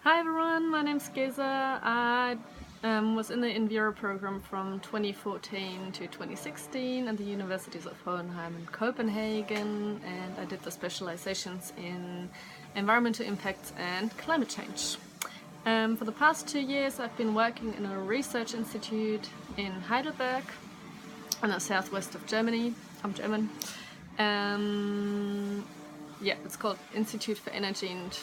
Hi everyone, my name's Gesa. I was in the EnvEuro program from 2014 to 2016 at the universities of Hohenheim and Copenhagen, and I did the specializations in environmental impacts and climate change. For the past 2 years I've been working in a research institute in Heidelberg in the southwest of Germany. I'm German. Yeah, it's called Institute for Energy and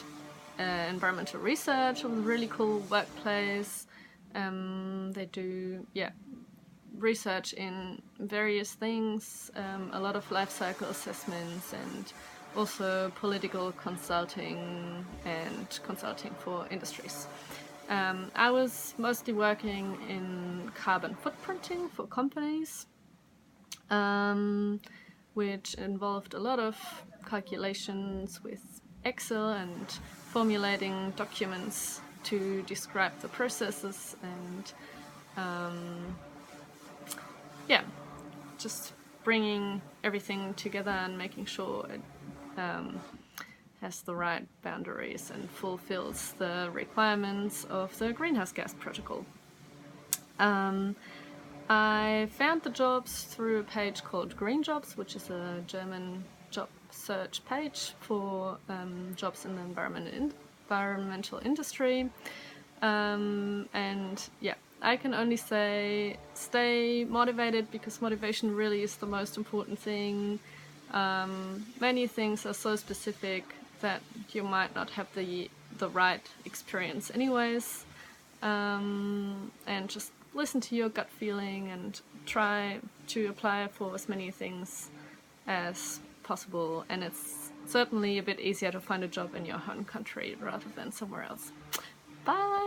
Environmental Research. It was a really cool workplace. They do research in various things, a lot of life cycle assessments, and also political consulting and consulting for industries. I was mostly working in carbon footprinting for companies, which involved a lot of calculations with Excel and formulating documents to describe the processes and just bringing everything together and making sure it has the right boundaries and fulfills the requirements of the greenhouse gas protocol. I found the jobs through a page called Green Jobs, which is a German job search page for jobs in the environmental industry. And yeah, I can only say stay motivated, because motivation really is the most important thing. Many things are so specific that you might not have the right experience anyways. And just listen to your gut feeling and try to apply for as many things as possible. And it's certainly a bit easier to find a job in your home country rather than somewhere else. Bye!